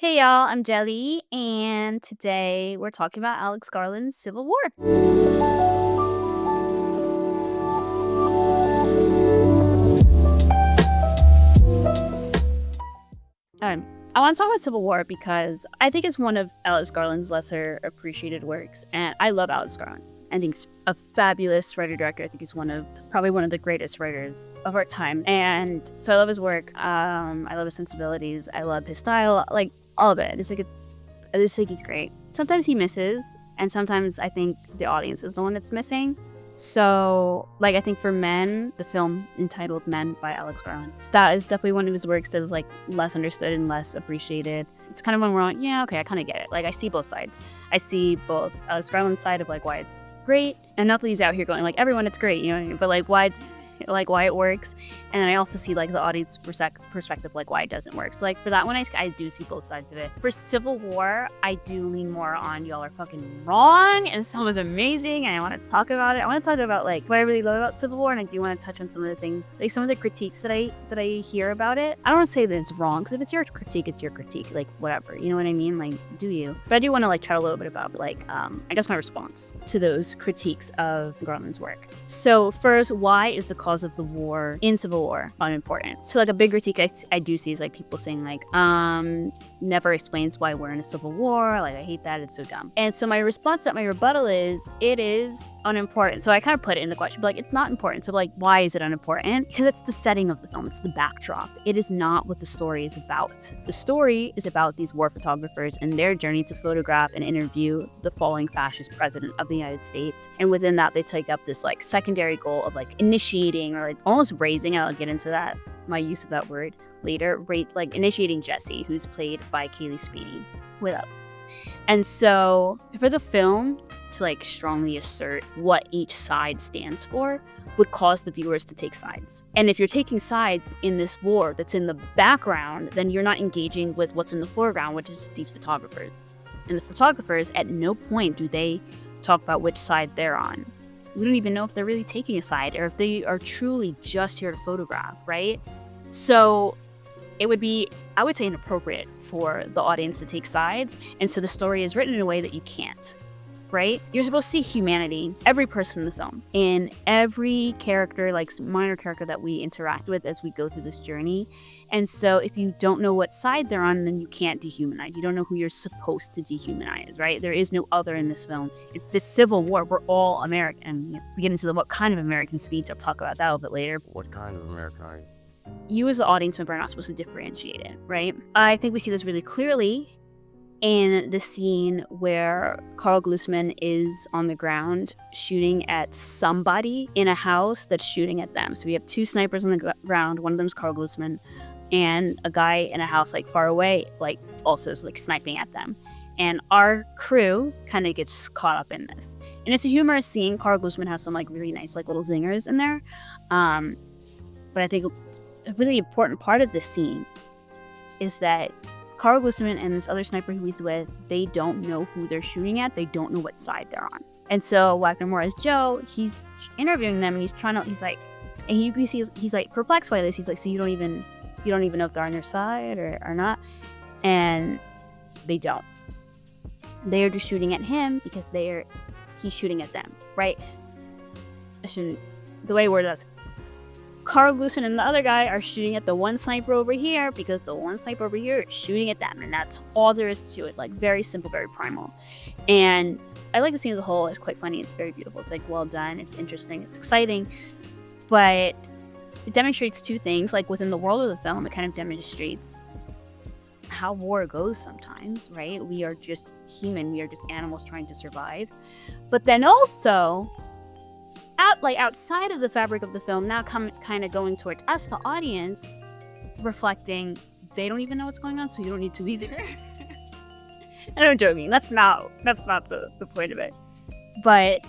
Hey y'all, I'm Jelly, and today we're talking about Alex Garland's Civil War. I want to talk about Civil War because I think it's one of Alex Garland's lesser appreciated works, and I love Alex Garland. I think he's a fabulous writer-director. I think he's probably one of the greatest writers of our time, and so I love his work. I love his sensibilities. I love his style, like all of it. I just think he's great. Sometimes he misses, and sometimes I think the audience is the one that's missing. So, I think for Men, the film entitled Men by Alex Garland, that is definitely one of his works that is, less understood and less appreciated. It's kind of when we're like, yeah, okay, I kind of get it. I see both sides. I see both Alex Garland's side of, why it's great, and not that he's out here going, everyone, it's great, you know what I mean? But, why it works. And then I also see, the audience perspective, why it doesn't work. So, for that one, I do see both sides of it. For Civil War, I do lean more on y'all are fucking wrong, and this film was amazing, and I want to talk about it. I want to talk about, what I really love about Civil War, and I do want to touch on some of the things, some of the critiques that I hear about it. I don't want to say that it's wrong, because if it's your critique, it's your critique. Whatever. You know what I mean? Do you? But I do want to, chat a little bit about, I guess my response to those critiques of Garland's work. So, first, why is the cause of the war in Civil War unimportant? So, a big critique I do see is, people saying, never explains why we're in a civil war. I hate that. It's so dumb. And so my response, my rebuttal is, it is unimportant. So I kind of put it in the question, but it's not important. So why is it unimportant? Because it's the setting of the film. It's the backdrop. It is not what the story is about. The story is about these war photographers and their journey to photograph and interview the falling fascist president of the United States. And within that, they take up this secondary goal of initiating or almost raising, I'll get into that, my use of that word later, initiating Jesse, who's played by Kaylee Speedy. What up? And so for the film to strongly assert what each side stands for would cause the viewers to take sides. And if you're taking sides in this war that's in the background, then you're not engaging with what's in the foreground, which is these photographers. And the photographers, at no point do they talk about which side they're on. We don't even know if they're really taking a side or if they are truly just here to photograph, right? So it would be, I would say, inappropriate for the audience to take sides. And so the story is written in a way that you can't, right? You're supposed to see humanity, every person in the film, in every character, minor character that we interact with as we go through this journey. And so if you don't know what side they're on, then you can't dehumanize. You don't know who you're supposed to dehumanize, right? There is no other in this film. It's this Civil War. We're all American. We get into what kind of American speech. I'll talk about that a little bit later. What kind of American are you? You as the audience member are not supposed to differentiate it, right? I think we see this really clearly in the scene where Carl Glusman is on the ground shooting at somebody in a house that's shooting at them. So we have two snipers on the ground. One of them is Carl Glusman, and a guy in a house far away, also is sniping at them. And our crew kind of gets caught up in this. And it's a humorous scene. Carl Glusman has some really nice little zingers in there. But I think a really important part of this scene is that Carl Glusman and this other sniper who he's with, they don't know who they're shooting at. They don't know what side they're on. And so Wagner Mora's Joe, he's interviewing them, and he's perplexed by this. He's like, so you don't even know if they're on your side or not? And they don't. They are just shooting at him because he's shooting at them, right? The way I worded that, Carl Glusman and the other guy are shooting at the one sniper over here because the one sniper over here is shooting at them, and that's all there is to it. Very simple, very primal. And I like the scene as a whole. It's quite funny. It's very beautiful. It's well done. It's interesting. It's exciting. But it demonstrates two things. Within the world of the film, it kind of demonstrates how war goes sometimes, right? We are just human. We are just animals trying to survive. But then also, outside of the fabric of the film, now kind of going towards us, the audience, reflecting, they don't even know what's going on, so you don't need to either. And I'm joking. That's not the point of it. But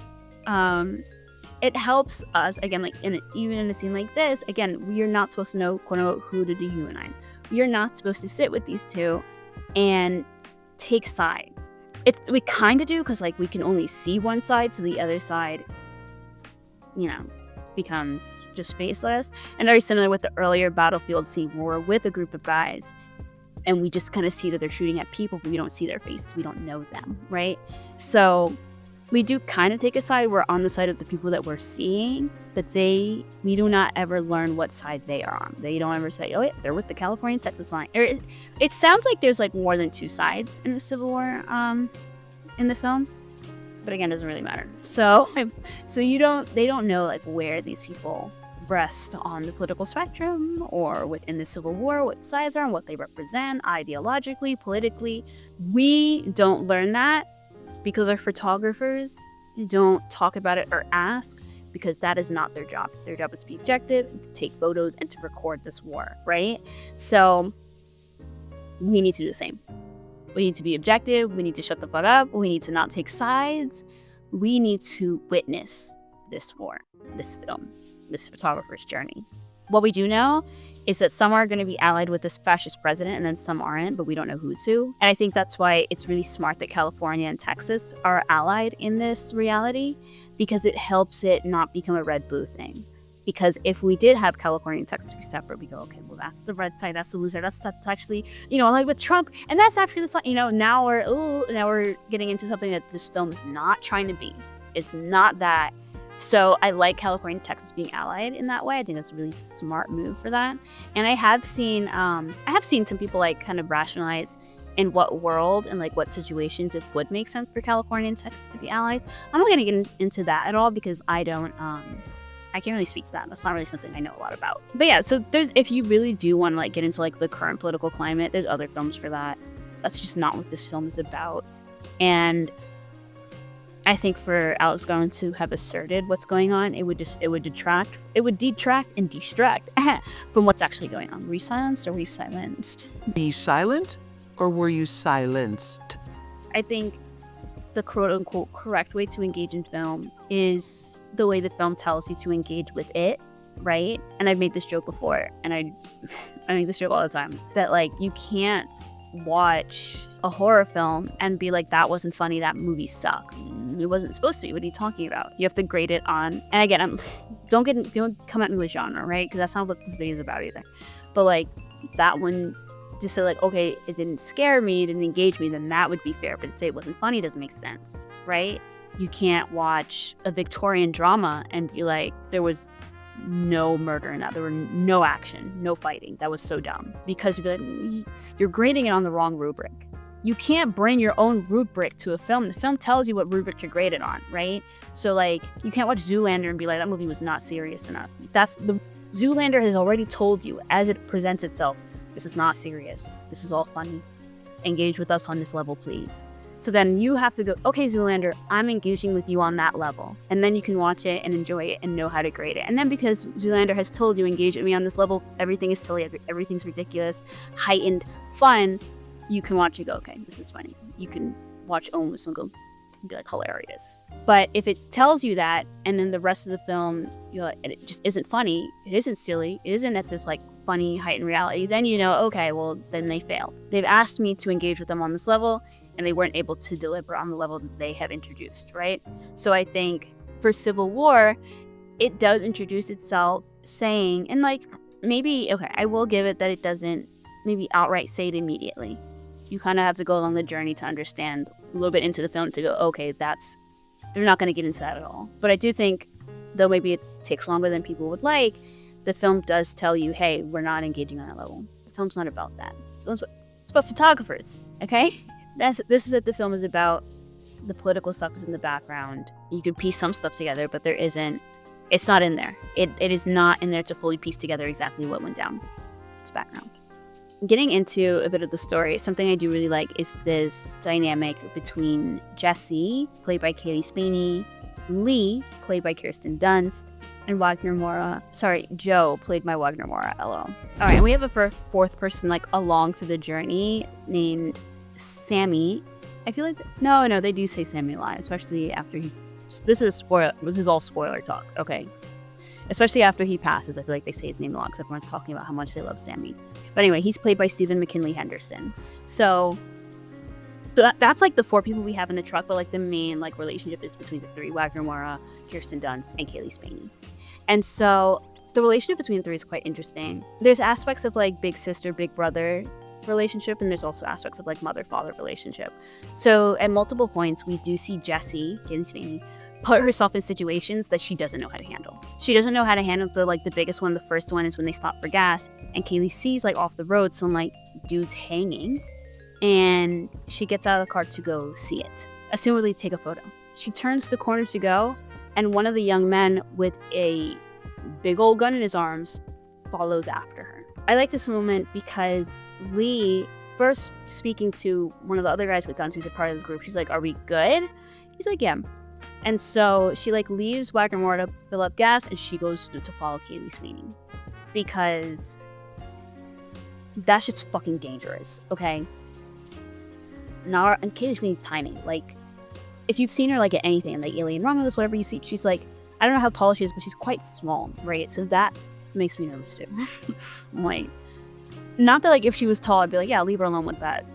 it helps us, again, even in a scene like this, again, we are not supposed to know, quote unquote, who to dehumanize. We are not supposed to sit with these two and take sides. We kind of do, because we can only see one side, so the other side, becomes just faceless. And very similar with the earlier battlefield scene where we're with a group of guys and we just kind of see that they're shooting at people, but we don't see their faces. We don't know them, right? So we do kind of take a side. We're on the side of the people that we're seeing, but we do not ever learn what side they are on. They don't ever say, oh yeah, they're with the California-Texas line. Or it sounds like there's like more than two sides in the Civil War in the film, but again, it doesn't really matter. So they don't know like where these people rest on the political spectrum or within the Civil War, what sides are and what they represent ideologically, politically. We don't learn that because our photographers don't talk about it or ask, because that is not their job. Their job is to be objective, to take photos, and to record this war, right? So we need to do the same. We need to be objective. We need to shut the fuck up. We need to not take sides. We need to witness this war, this film, this photographer's journey. What we do know is that some are going to be allied with this fascist president and then some aren't, but we don't know who to. And I think that's why it's really smart that California and Texas are allied in this reality, because it helps it not become a red-blue thing. Because if we did have California and Texas be separate, we go, okay, well, that's the red side, that's the blue side, that's actually, like with Trump, and that's actually the side, now we're getting into something that this film is not trying to be. It's not that. So I like California and Texas being allied in that way. I think that's a really smart move for that. And I have seen some people like kind of rationalize in what world and like what situations it would make sense for California and Texas to be allied. I'm not going to get into that at all because I can't really speak to that. That's not really something I know a lot about. But yeah, so if you really do want to like get into like the current political climate, there's other films for that. That's just not what this film is about. And I think for Alex Garland to have asserted what's going on, it would detract and distract from what's actually going on. Were you silenced or were you silenced? Be silent or were you silenced? I think the quote-unquote correct way to engage in film is the way the film tells you to engage with it, right? And I've made this joke before, and I make this joke all the time, that like you can't watch a horror film and be like, that wasn't funny, that movie sucked. It wasn't supposed to be. What are you talking about? You have to grade it on, and again, don't come at me with genre, right? Because that's not what this video is about either. But like that one, just say like, okay, it didn't scare me, it didn't engage me, then that would be fair. But to say it wasn't funny doesn't make sense, right? You can't watch a Victorian drama and be like, there was no murder in that, there were no action, no fighting, that was so dumb, because you're grading it on the wrong rubric. You can't bring your own rubric to a film. The film tells you what rubric to grade it on, right? So like, you can't watch Zoolander and be like, that movie was not serious enough. Zoolander has already told you, as it presents itself, this is not serious, this is all funny, engage with us on this level, please. So then you have to go, okay, Zoolander, I'm engaging with you on that level. And then you can watch it and enjoy it and know how to grade it. And then because Zoolander has told you, engage with me on this level, everything is silly, everything's ridiculous, heightened, fun, you can watch it, go, okay, this is funny. You can watch Almost and go, be like, hilarious. But if it tells you that, and then the rest of the film, it just isn't funny, it isn't silly, it isn't at this like funny heightened reality, then okay, well, then they failed. They've asked me to engage with them on this level, and they weren't able to deliver on the level that they have introduced, right? So I think for Civil War, it does introduce itself saying, and like, maybe, okay, I will give it that it doesn't maybe outright say it immediately. You kind of have to go along the journey to understand a little bit into the film to go, okay, they're not going to get into that at all. But I do think, though maybe it takes longer than people would like, the film does tell you, hey, we're not engaging on that level. The film's not about that. It's about photographers, okay? This is what the film is about. The political stuff is in the background. You can piece some stuff together, but it's not in there. It is not in there to fully piece together exactly what went down. It's background. Getting into a bit of the story, something I do really like is this dynamic between Jessie, played by Kaylee Spaney, Lee, played by Kirsten Dunst, and Joe, played by Wagner Moura, LO. All right, and we have a fourth person like along through the journey named Sammy. I feel like no, they do say Sammy a lot, especially after this is all spoiler talk, okay? Especially after he passes, I feel like they say his name a lot because everyone's talking about how much they love Sammy. But anyway, he's played by Stephen McKinley Henderson. So that's like the four people we have in the truck, but like the main like relationship is between the three: Wagner Moura, Kirsten Dunst, and Kaylee Spaney. And so the relationship between the three is quite interesting. There's aspects of like big sister, big brother relationship, and there's also aspects of like mother-father relationship. So at multiple points, we do see Jessie, Kaylee Sweeney, put herself in situations that she doesn't know how to handle. She doesn't know how to handle the biggest one. The first one is when they stop for gas, and Kaylee sees like off the road some like dudes hanging, and she gets out of the car to go see it, assumably take a photo. She turns the corner to go, and one of the young men with a big old gun in his arms follows after her. I like this moment because Lee, first speaking to one of the other guys with guns who's a part of this group, she's like, "Are we good?" He's like, "Yeah." And so she like leaves Whack-A-Mole to fill up gas, and she goes to follow Kaylee Sweeney because that shit's fucking dangerous, okay? Now, and Kaylee Sweeney's timing, like, if you've seen her like at anything, like Alien Romulus, whatever you see, she's like, I don't know how tall she is, but she's quite small, right? So that makes me nervous too. Like, not that like if she was tall, I'd be like, yeah, leave her alone with that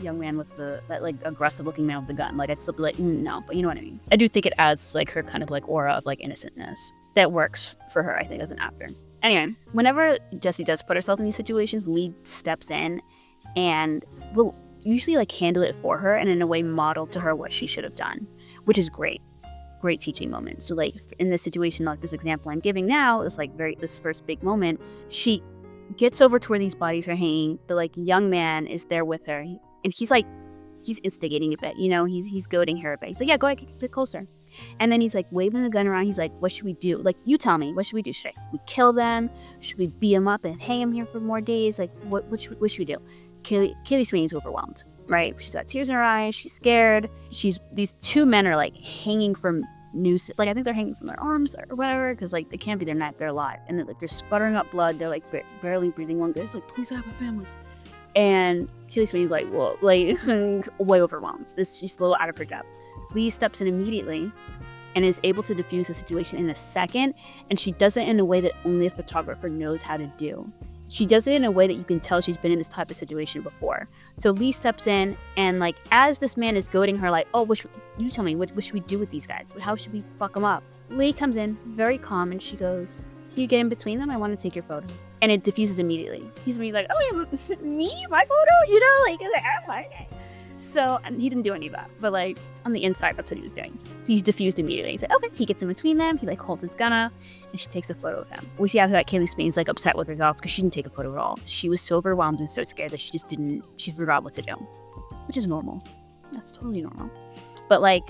young man with that like aggressive looking man with the gun. Like, I'd still be like, no, but you know what I mean. I do think it adds like her kind of like aura of like innocentness that works for her, I think, as an actor. Anyway, whenever Jessie does put herself in these situations, Lee steps in and will usually like handle it for her and in a way model to her what she should have done, which is great teaching moment. So like in this situation, like this example I'm giving now, is like this first big moment, she gets over to where these bodies are hanging. The like young man is there with her, and he's instigating a bit, you know, he's goading her a bit. He's like, yeah, go ahead, get closer. And then he's like waving the gun around. He's like, what should we do? Like, you tell me, what should we do? Should we kill them? Should we beat them up and hang them here for more days? Like, what should we do? Kaylee Sweeney's overwhelmed, right? She's got tears in her eyes. She's scared. These two men are like hanging from noose, like I think they're hanging from their arms or whatever, because like they can't be, they're alive, and they're sputtering up blood. They're like barely breathing. One guy's like, please, I have a family. And Kaylee Sweeney's like, whoa, like way overwhelmed. She's a little out of her depth. Lee steps in immediately and is able to defuse the situation in a second, and she does it in a way that only a photographer knows how to do. She does it in a way that you can tell she's been in this type of situation before. So Lee steps in, and like as this man is goading her, like, oh, you tell me, what should we do with these guys? How should we fuck them up? Lee comes in, very calm, and she goes, can you get in between them? I want to take your photo. And it diffuses immediately. He's like, oh, me? My photo? You know, like, I'm like, so, and he didn't do any of that, but like on the inside, that's what he was doing. He's diffused immediately. He's like, okay. He gets in between them. He like holds his gun up, and she takes a photo of him. We see after that, Kaylee Sweeney's like upset with herself because she didn't take a photo at all. She was so overwhelmed and so scared that she forgot what to do, which is normal. That's totally normal. But like,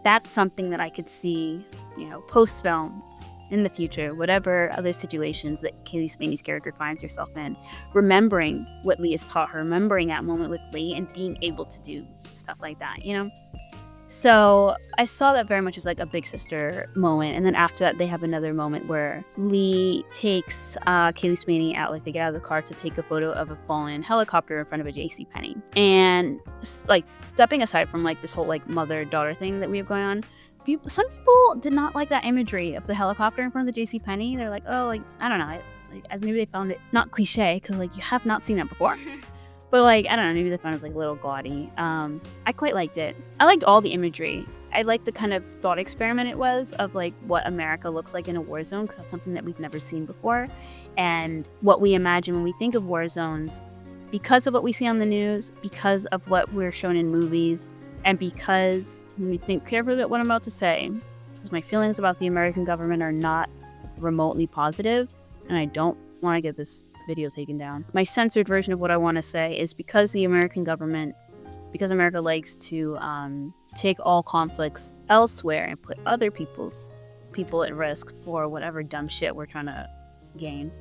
that's something that I could see, you know, post-film in the future, whatever other situations that Kaylee Sweeney's character finds herself in, remembering what Lee has taught her, remembering that moment with Lee, and being able to do stuff like that, you know? So I saw that very much as like a Big Sister moment. And then after that, they have another moment where Lee takes Kaylee Sweeney out, like they get out of the car to take a photo of a fallen helicopter in front of a JCPenney. And like stepping aside from like this whole like mother-daughter thing that we have going on, some people did not like that imagery of the helicopter in front of the JCPenney. They're like, oh, like, I don't know. Maybe they found it not cliche, because like you have not seen that before. But like, I don't know, maybe they found it like a little gaudy. I quite liked it. I liked all the imagery. I liked the kind of thought experiment it was of like what America looks like in a war zone, because that's something that we've never seen before. And what we imagine when we think of war zones, because of what we see on the news, because of what we're shown in movies, and because when we think carefully about what I'm about to say, because my feelings about the American government are not remotely positive, and I don't want to get this video taken down. My censored version of what I want to say is because the American government, because America likes to take all conflicts elsewhere and put other people at risk for whatever dumb shit we're trying to gain.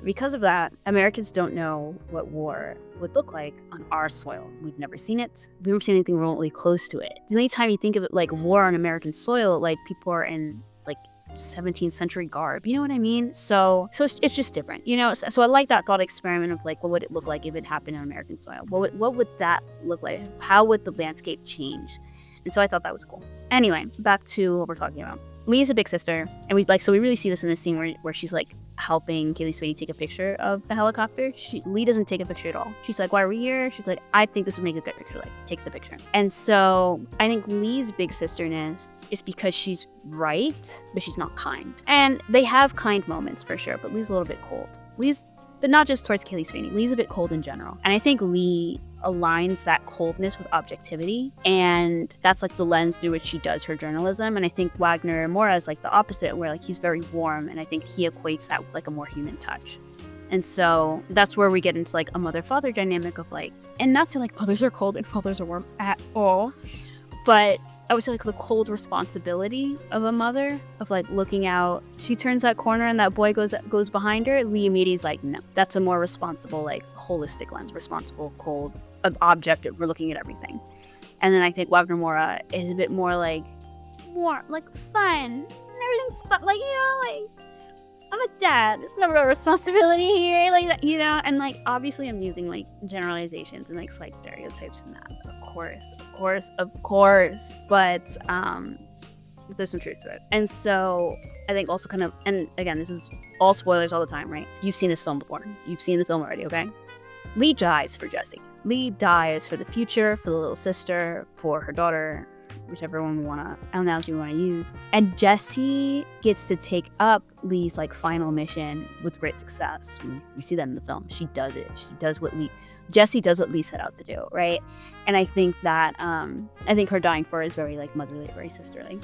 Because of that, Americans don't know what war would look like on our soil. We've never seen it. We've never seen anything remotely close to it. The only time you think of it like war on American soil, like people are in like 17th century garb, you know what I mean? So it's just different, you know? So I like that thought experiment of like, what would it look like if it happened on American soil? What would that look like? How would the landscape change? And so I thought that was cool. Anyway, back to what we're talking about. Lee's a big sister, and we really see this in the scene where she's like helping Kaylee Sweeney take a picture of the helicopter. Lee doesn't take a picture at all. She's like, why are we here? She's like, I think this would make a good picture, like take the picture. And so I think Lee's big sisterness is because she's right, but she's not kind. And they have kind moments for sure, but Lee's a little bit cold. Lee's but not just towards Kaylee Sweeney. Lee's a bit cold in general. And I think Lee aligns that coldness with objectivity, and that's like the lens through which she does her journalism. And I think Wagner Moura is like the opposite, where like he's very warm, and I think he equates that with like a more human touch. And so that's where we get into like a mother-father dynamic of like, and not to like mothers are cold and fathers are warm at all, but I would say like the cold responsibility of a mother, of like looking out. She turns that corner and that boy goes behind her. Lee immediately is like, no, that's a more responsible, like holistic lens, responsible, cold, objective. We're looking at everything. And then I think Wagner Moura is a bit more like fun. Everything's fun, like, you know, like, I'm a dad. There's no real responsibility here, like that, you know. And like, obviously, I'm using like generalizations and like slight stereotypes in that. Of course. But there's some truth to it. And so I think also kind of, and again, this is all spoilers all the time, right? You've seen this film before. You've seen the film already, okay? Lee dies for Jesse. Lee dies for the future, for the little sister, for her daughter, whichever one analogy we want to use. And Jesse gets to take up Lee's like final mission with great success. We see that in the film. She does it. Jesse does what Lee set out to do, right? And I think that I think her dying for her is very like motherly, very sisterly.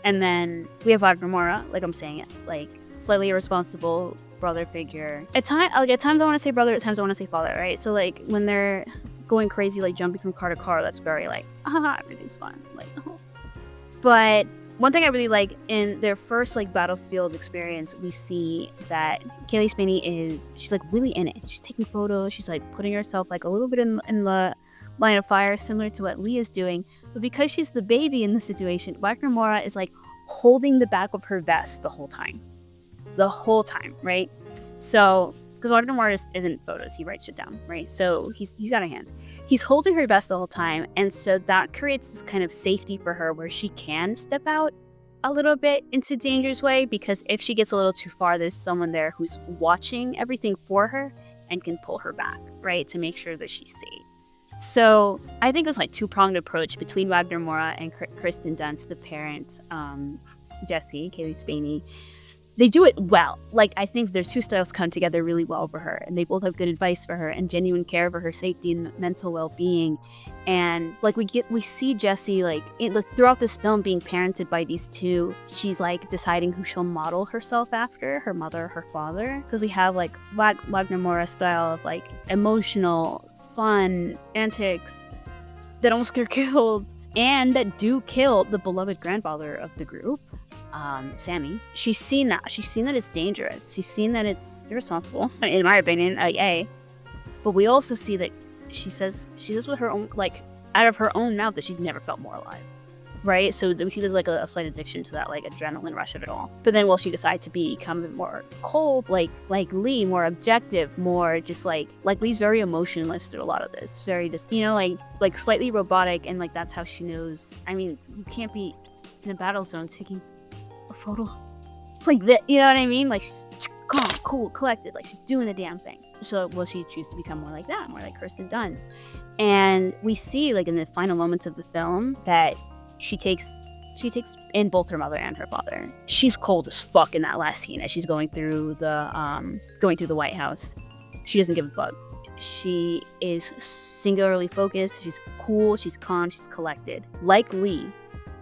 And then we have Wagner Moura, like I'm saying it, like slightly irresponsible brother figure. At times I want to say brother, at times I want to say father, right? So like when they're going crazy, like jumping from car to car, that's very like, everything's fun. Like, But one thing I really like in their first like battlefield experience, we see that Kaylee Sweeney she's like really in it. She's taking photos. She's like putting herself like a little bit in the line of fire, similar to what Lee is doing. But because she's the baby in the situation, Wagner Moura is like holding the back of her vest the whole time, right? So, because Wagner Moura isn't photos, he writes it down, right? So he's got a hand. He's holding her vest the whole time, and so that creates this kind of safety for her where she can step out a little bit into danger's way, because if she gets a little too far, there's someone there who's watching everything for her and can pull her back, right, to make sure that she's safe. So I think it's like two-pronged approach between Wagner Moura and Kirsten Dunst to parent Jesse, Kaylee Sweeney. They do it well. Like, I think their two styles come together really well for her, and they both have good advice for her and genuine care for her safety and mental well-being. And like we see Jesse like throughout this film being parented by these two. She's like deciding who she'll model herself after, her mother, her father, because we have like Wagner Moura style of like emotional, fun antics that almost get killed and that do kill the beloved grandfather of the group. Sammy. She's seen that it's dangerous. She's seen that it's irresponsible, in my opinion, but we also see that she says with her own, like, out of her own mouth that she's never felt more alive, right? So we see there's like a slight addiction to that, like, adrenaline rush of it all. But then will she decide to become more cold, like Lee, more objective, more just like Lee's very emotionless through a lot of this, very just, you know, like slightly robotic, and like that's how she knows. I mean, you can't be in a battle zone taking a photo like that, you know what I mean? Like, she's calm, cool, collected, like she's doing the damn thing. So will she choose to become more like that, more like Kirsten Dunst? And we see, like, in the final moments of the film that she takes in both her mother and her father. She's cold as fuck in that last scene as she's going through the White House. She doesn't give a fuck. She is singularly focused. She's cool. She's calm. She's collected, like Lee.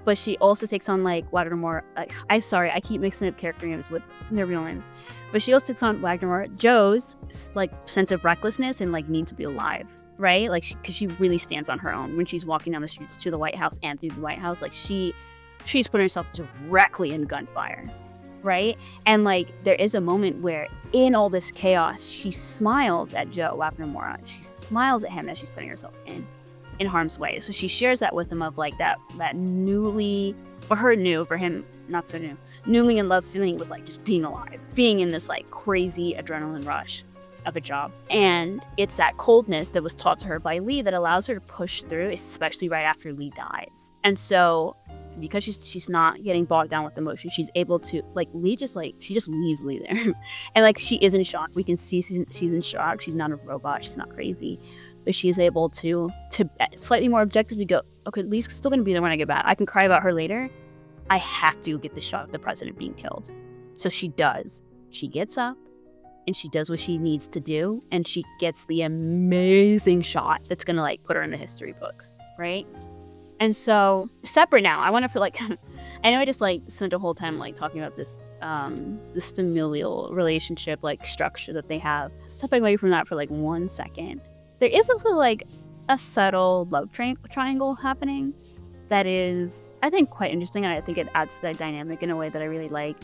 But she also takes on, like, Wagner Moura. I'm sorry, I keep mixing up character names with their real names. But she also takes on Wagner Moura, Joe's, like, sense of recklessness and, like, need to be alive, right? Like, because she really stands on her own when she's walking down the streets to the White House and through the White House. Like, she's putting herself directly in gunfire, right? And, like, there is a moment where, in all this chaos, she smiles at Joe, Wagner Moura. She smiles at him as she's putting herself in harm's way. So she shares that with him, of like that newly, for her new, for him not so new, newly in love feeling with, like, just being alive, being in this, like, crazy adrenaline rush of a job. And it's that coldness that was taught to her by Lee that allows her to push through, especially right after Lee dies. And so because she's not getting bogged down with emotion, she's able to, like, Lee just, like, she just leaves Lee there. And, like, she is in shock. We can see she's in shock. She's not a robot. She's not crazy. But she's able to slightly more objectively go, okay, Lee's still going to be there when I get back. I can cry about her later. I have to get the shot of the president being killed. So she does. She gets up. and she does what she needs to do, and she gets the amazing shot that's gonna like put her in the history books, right? And so separate now, I want to feel like I know I just like spent a whole time like talking about this this familial relationship like structure that they have. Stepping away from that for like 1 second, there is also like a subtle love triangle happening that is, I think, quite interesting, and I think it adds to that dynamic in a way that I really like.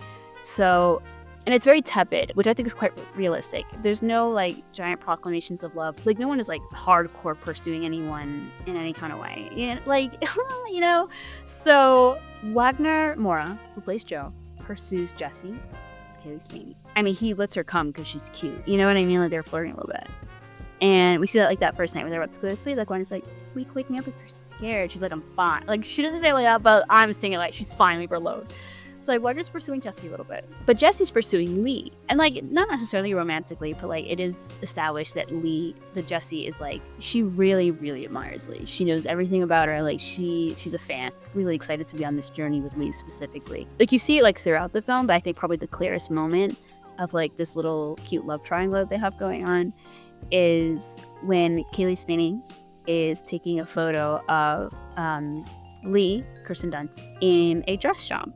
So, and it's very tepid, which I think is quite realistic. There's no like giant proclamations of love. Like no one is like hardcore pursuing anyone in any kind of way. Yeah, like you know. So Wagner Moura, who plays Joe, pursues Jessie, Kaylee Spaney. I mean, he lets her come because she's cute. You know what I mean? Like they're flirting a little bit. And we see that like that first night when they're about to go to sleep. Like Wagner's like, wake me up if you're scared. She's like, I'm fine. Like she doesn't say like that, but I'm saying it like she's fine, leave her alone. So like Wagner's pursuing Jessie a little bit, but Jessie's pursuing Lee, and like not necessarily romantically, but like it is established that Jessie is like, she really, really admires Lee. She knows everything about her. Like she's a fan. Really excited to be on this journey with Lee specifically. Like you see it like throughout the film, but I think probably the clearest moment of like this little cute love triangle that they have going on is when Kaylee Spaney is taking a photo of Lee, Kirsten Dunst, in a dress shop.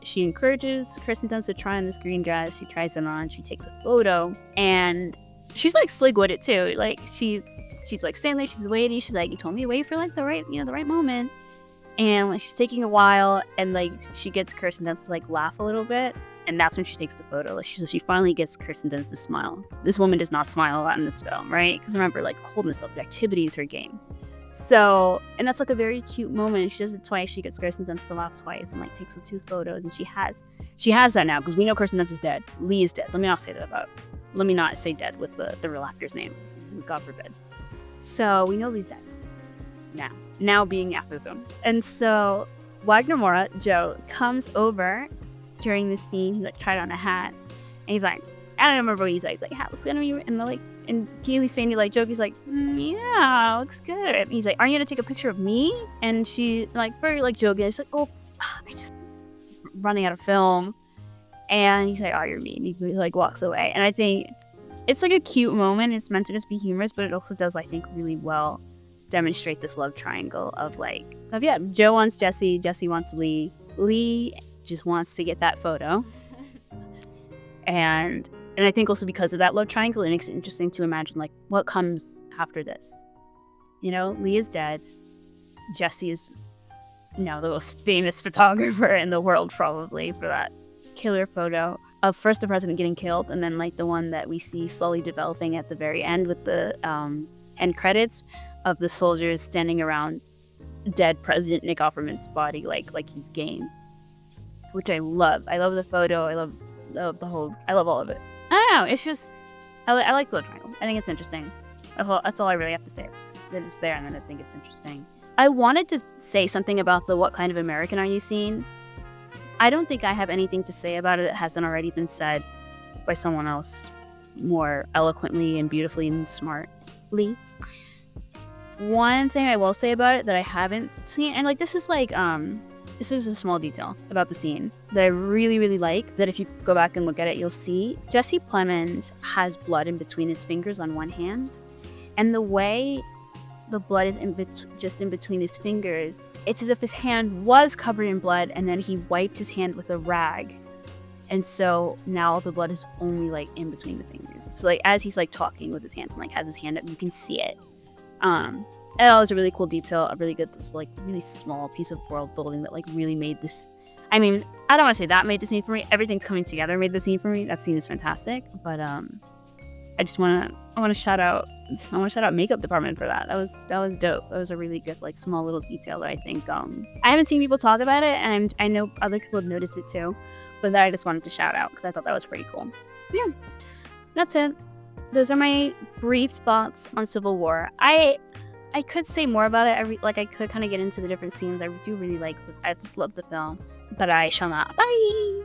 She encourages Kirsten Dunst to try on this green dress. She tries it on. She takes a photo, and she's like slick with it too. Like she's like standing there. She's waiting. She's like, you told me to wait for like the right moment. And like she's taking a while, and like she gets Kirsten Dunst to like laugh a little bit, and that's when she takes the photo. Like she finally gets Kirsten Dunst to smile. This woman does not smile a lot in this film, right? Because remember, like coldness, objectivity is her game. So, and that's like a very cute moment. She does it twice. She gets Kirsten Dunst to laugh twice and like takes the 2 photos, and she has that now because we know Kirsten Dunst is dead. Lee is dead. Let me not say dead with the real actor's name. God forbid. So we know Lee's dead now being after the film. And so Wagner Moura, Joe, comes over during the scene. He's like tried on a hat, and he's like, I don't remember what he's like. He's like, hat looks good on you. And they're like, and Kaylee Spaney like joke, he's like, yeah, looks good. And he's like, aren't you gonna take a picture of me? And she like very like joking. She's like, oh, I just running out of film. And he's like, oh, you're mean. He like walks away. And I think it's like a cute moment. It's meant to just be humorous, but it also does, I think, really well demonstrate this love triangle of Joe wants Jessie, Jessie wants Lee, Lee just wants to get that photo. And I think also because of that love triangle, it makes it interesting to imagine like what comes after this. You know, Lee is dead. Jessie is now the most famous photographer in the world, probably, for that killer photo of first the president getting killed, and then like the one that we see slowly developing at the very end with the end credits of the soldiers standing around dead President Nick Offerman's body like he's game, which I love. I love the photo. I love all of it. I don't know. It's just I like the love triangle. I think it's interesting. That's all I really have to say. That it's there, and then I think it's interesting. I wanted to say something about the what kind of American are you scene. I don't think I have anything to say about it that hasn't already been said by someone else more eloquently and beautifully and smartly. One thing I will say about it that I haven't seen, and like this is a small detail about the scene that I really, really like, that if you go back and look at it, you'll see Jesse Plemons has blood in between his fingers on one hand, and the way the blood is just in between his fingers, it's as if his hand was covered in blood and then he wiped his hand with a rag, and so now the blood is only like in between the fingers. So like as he's like talking with his hands and like has his hand up, you can see it. And that was a really cool detail, a really good, this like really small piece of world building that like really made this. I mean, I don't want to say that made the scene for me. Everything's coming together made the scene for me. That scene is fantastic. But I want to shout out makeup department for that. That was dope. That was a really good like small little detail that I think I haven't seen people talk about it, and I know other people have noticed it too. But that I just wanted to shout out because I thought that was pretty cool. But yeah, that's it. Those are my brief thoughts on Civil War. I could say more about it. I could kind of get into the different scenes. I do really I just love the film, but I shall not. Bye!